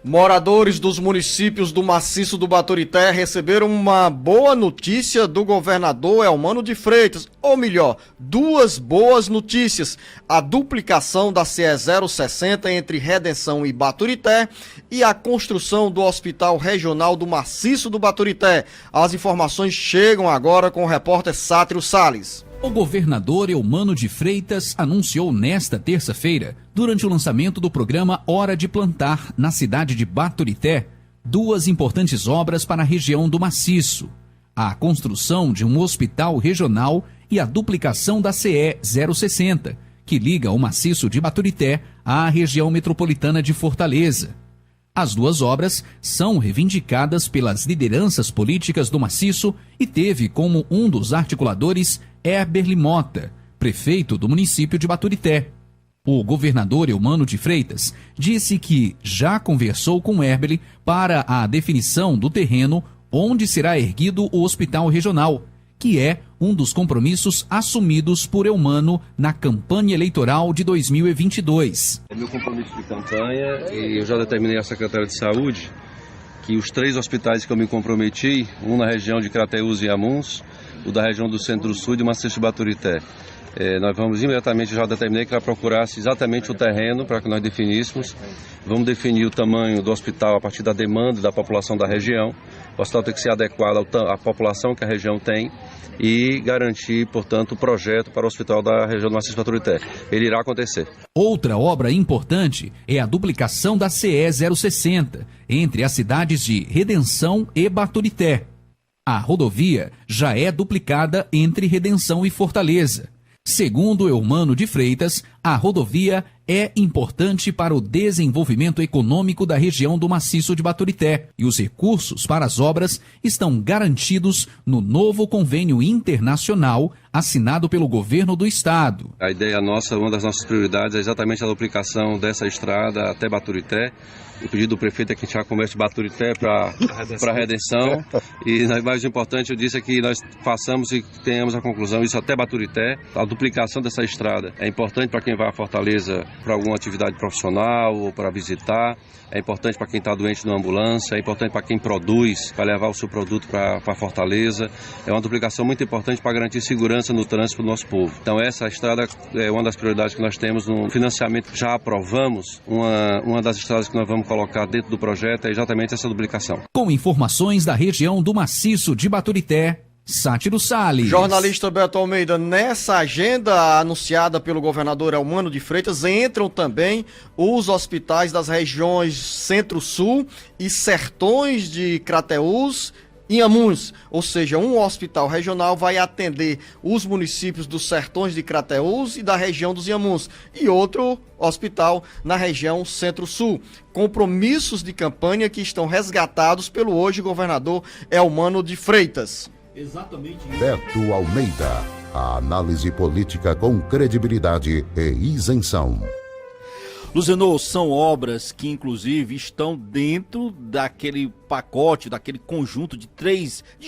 Moradores dos municípios do Maciço do Baturité receberam uma boa notícia do governador Eumano de Freitas, ou melhor, duas boas notícias: a duplicação da CE 060 entre Redenção e Baturité e a construção do Hospital Regional do Maciço do Baturité. As informações chegam agora com o repórter Sátiro Salles. O governador Eumano de Freitas anunciou nesta terça-feira, durante o lançamento do programa Hora de Plantar, na cidade de Baturité, duas importantes obras para a região do Maciço: a construção de um hospital regional e a duplicação da CE 060, que liga o Maciço de Baturité à região metropolitana de Fortaleza. As duas obras são reivindicadas pelas lideranças políticas do Maciço e teve como um dos articuladores Herberly Mota, prefeito do município de Baturité. O governador Eumano de Freitas disse que já conversou com Herberly para a definição do terreno onde será erguido o hospital regional, que é um dos compromissos assumidos por Eumano na campanha eleitoral de 2022. É meu compromisso de campanha e eu já determinei à secretária de Saúde que os 3 hospitais que eu me comprometi, um na região de Crateús e Inhamuns, o da região do Centro-Sul e de Maciço Baturité, nós vamos imediatamente, já determinei que ela procurasse exatamente o terreno para que nós definíssemos. Vamos definir o tamanho do hospital a partir da demanda da população da região. O hospital tem que ser adequado à população que a região tem e garantir, portanto, o projeto para o hospital da região do Maciço Baturité. Ele irá acontecer. Outra obra importante é a duplicação da CE 060 entre as cidades de Redenção e Baturité. A rodovia já é duplicada entre Redenção e Fortaleza. Segundo Eumano de Freitas, a rodovia é importante para o desenvolvimento econômico da região do Maciço de Baturité e os recursos para as obras estão garantidos no novo convênio internacional assinado pelo governo do estado. A ideia nossa, uma das nossas prioridades é exatamente a duplicação dessa estrada até Baturité. O pedido do prefeito é que a gente já comece de Baturité para a Redenção. E mais importante, eu disse, é que nós façamos e tenhamos a conclusão, isso até Baturité. A duplicação dessa estrada é importante para quem vai a Fortaleza para alguma atividade profissional ou para visitar. É importante para quem está doente na ambulância, é importante para quem produz, para levar o seu produto para Fortaleza. É uma duplicação muito importante para garantir segurança no trânsito do nosso povo. Então essa estrada é uma das prioridades que nós temos no financiamento. Já aprovamos uma das estradas que nós vamos colocar dentro do projeto, é exatamente essa duplicação. Com informações da região do Maciço de Baturité, Sátiro Salles. Jornalista Beto Almeida, nessa agenda anunciada pelo governador Eumano de Freitas entram também os hospitais das regiões Centro-Sul e Sertões de Crateús e Inhamuns, ou seja, um hospital regional vai atender os municípios dos Sertões de Crateús e da região dos Inhamuns, e outro hospital na região Centro-Sul. Compromissos de campanha que estão resgatados pelo hoje governador Eumano de Freitas. Exatamente. Beto Almeida, a análise política com credibilidade e isenção. Luzenor, são obras que inclusive estão dentro daquele pacote, daquele conjunto de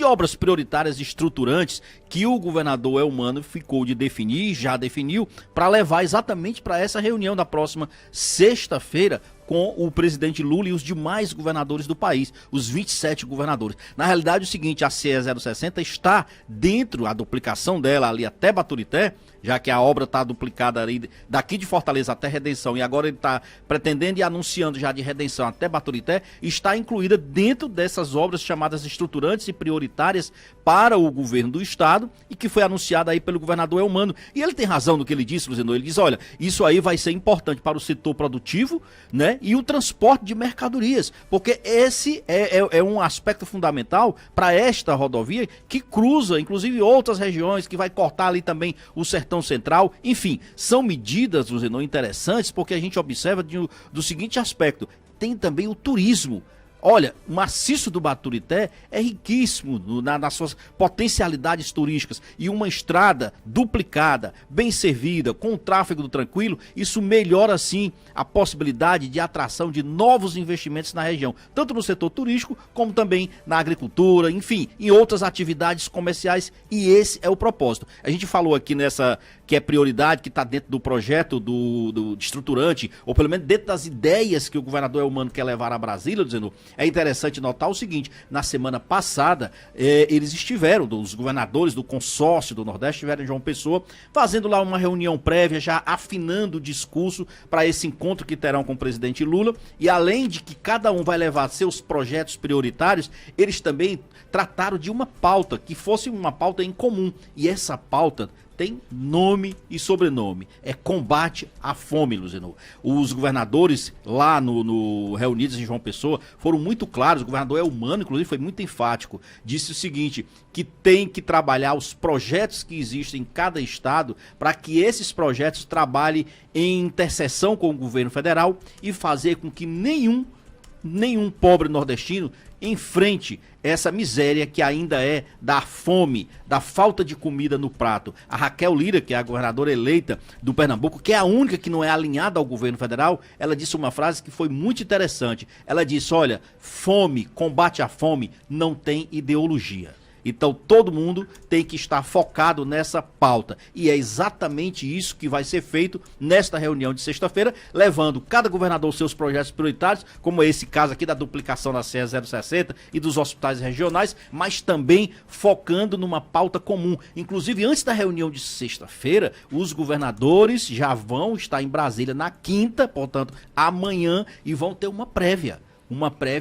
obras prioritárias e estruturantes que o governador Eumano ficou de definir, já definiu, para levar exatamente para essa reunião da próxima sexta-feira com o presidente Lula e os demais governadores do país, os 27 governadores. Na realidade, é o seguinte, a CE 060 está dentro, a duplicação dela ali até Baturité, já que a obra está duplicada ali daqui de Fortaleza até Redenção, e agora ele está pretendendo e anunciando já de Redenção até Baturité, está incluída dentro dessas obras chamadas estruturantes e prioritárias para o governo do estado e que foi anunciada aí pelo governador Eumano. E ele tem razão no que ele disse, Luzenor. Ele diz, olha, isso aí vai ser importante para o setor produtivo, né, e o transporte de mercadorias, porque esse é um aspecto fundamental para esta rodovia que cruza, inclusive, outras regiões, que vai cortar ali também o Sertão Central. Enfim, são medidas, Luzenor, interessantes, porque a gente observa do seguinte aspecto: tem também o turismo Olha, o maciço do Baturité é riquíssimo nas suas potencialidades turísticas, e uma estrada duplicada, bem servida, com o tráfego tranquilo, isso melhora sim a possibilidade de atração de novos investimentos na região, tanto no setor turístico como também na agricultura, enfim, em outras atividades comerciais, e esse é o propósito. A gente falou aqui nessa que é prioridade, que está dentro do projeto do estruturante, ou pelo menos dentro das ideias que o governador Eumano quer levar a Brasília, dizendo. É interessante notar o seguinte: na semana passada, eles estiveram, os governadores do consórcio do Nordeste, estiveram em João Pessoa, fazendo lá uma reunião prévia, já afinando o discurso para esse encontro que terão com o presidente Lula. E além de que cada um vai levar seus projetos prioritários, eles também trataram de uma pauta, que fosse uma pauta em comum. E essa pauta tem nome e sobrenome, é combate à fome, Luziano. Os governadores lá reunidos em João Pessoa foram muito claros, o governador Eumano, inclusive, foi muito enfático, disse o seguinte, que tem que trabalhar os projetos que existem em cada estado para que esses projetos trabalhem em interseção com o governo federal e fazer com que nenhum pobre nordestino enfrente essa miséria que ainda é da fome, da falta de comida no prato. A Raquel Lira, que é a governadora eleita do Pernambuco, que é a única que não é alinhada ao governo federal, ela disse uma frase que foi muito interessante. Ela disse, olha, fome, combate à fome, não tem ideologia. Então todo mundo tem que estar focado nessa pauta, e é exatamente isso que vai ser feito nesta reunião de sexta-feira, levando cada governador seus projetos prioritários, como esse caso aqui da duplicação da CE 060 e dos hospitais regionais, mas também focando numa pauta comum. Inclusive, antes da reunião de sexta-feira, os governadores já vão estar em Brasília na quinta, portanto amanhã, e vão ter uma prévia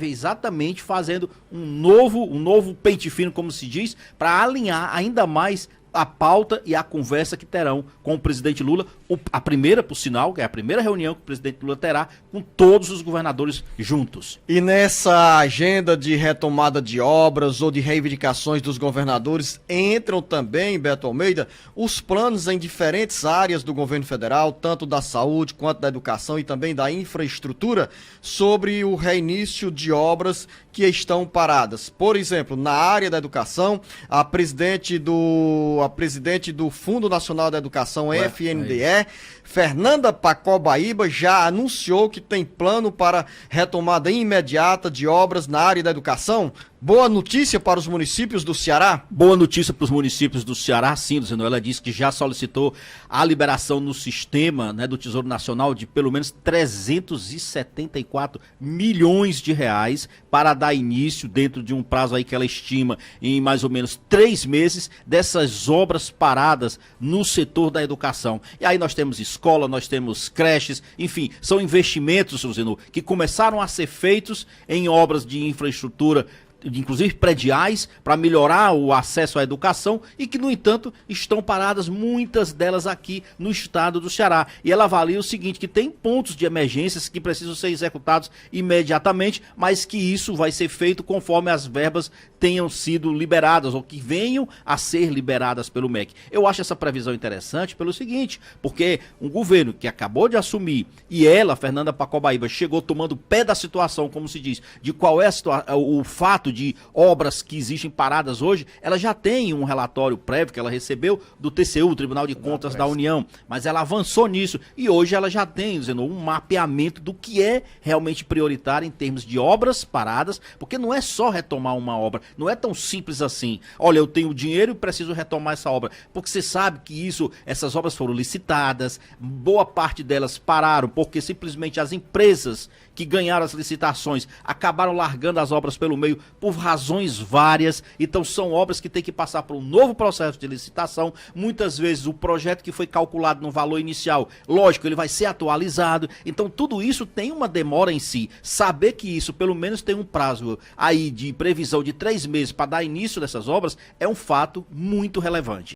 exatamente fazendo um novo pente fino, como se diz, para alinhar ainda mais a pauta e a conversa que terão com o presidente Lula, a primeira, por sinal, que é a primeira reunião que o presidente Lula terá com todos os governadores juntos. E nessa agenda de retomada de obras ou de reivindicações dos governadores, entram também, Beto Almeida, os planos em diferentes áreas do governo federal, tanto da saúde quanto da educação e também da infraestrutura, sobre o reinício de obras que estão paradas. Por exemplo, na área da educação, a presidente do Fundo Nacional da Educação, FNDE, Fernanda Pacobaíba, já anunciou que tem plano para retomada imediata de obras na área da educação. Boa notícia para os municípios do Ceará? Boa notícia para os municípios do Ceará, sim, Luciano. Ela disse que já solicitou a liberação no sistema, né, do Tesouro Nacional de pelo menos 374 milhões de reais para dar início, dentro de um prazo aí que ela estima em mais ou menos 3 meses, dessas obras paradas no setor da educação. E aí nós temos escola, nós temos creches, enfim, são investimentos, Luciano, que começaram a ser feitos em obras de infraestrutura, inclusive prediais, para melhorar o acesso à educação, e que, no entanto, estão paradas muitas delas aqui no estado do Ceará. E ela avalia o seguinte, que tem pontos de emergências que precisam ser executados imediatamente, mas que isso vai ser feito conforme as verbas tenham sido liberadas, ou que venham a ser liberadas pelo MEC. Eu acho essa previsão interessante pelo seguinte, porque um governo que acabou de assumir, e ela, Fernanda Pacobaíba, chegou tomando pé da situação, como se diz, de qual é o fato de obras que existem paradas hoje, ela já tem um relatório prévio que ela recebeu do TCU, Tribunal de Contas da União, mas ela avançou nisso, e hoje ela já tem, dizendo, um mapeamento do que é realmente prioritário em termos de obras paradas, porque não é só retomar uma obra, não é tão simples assim. Olha, eu tenho dinheiro e preciso retomar essa obra, porque você sabe que essas obras foram licitadas, boa parte delas pararam, porque simplesmente as empresas que ganharam as licitações acabaram largando as obras pelo meio por razões várias. Então são obras que têm que passar por um novo processo de licitação. Muitas vezes o projeto que foi calculado no valor inicial, lógico, ele vai ser atualizado. Então tudo isso tem uma demora em si. Saber que isso pelo menos tem um prazo aí de previsão de 3 meses para dar início dessas obras é um fato muito relevante.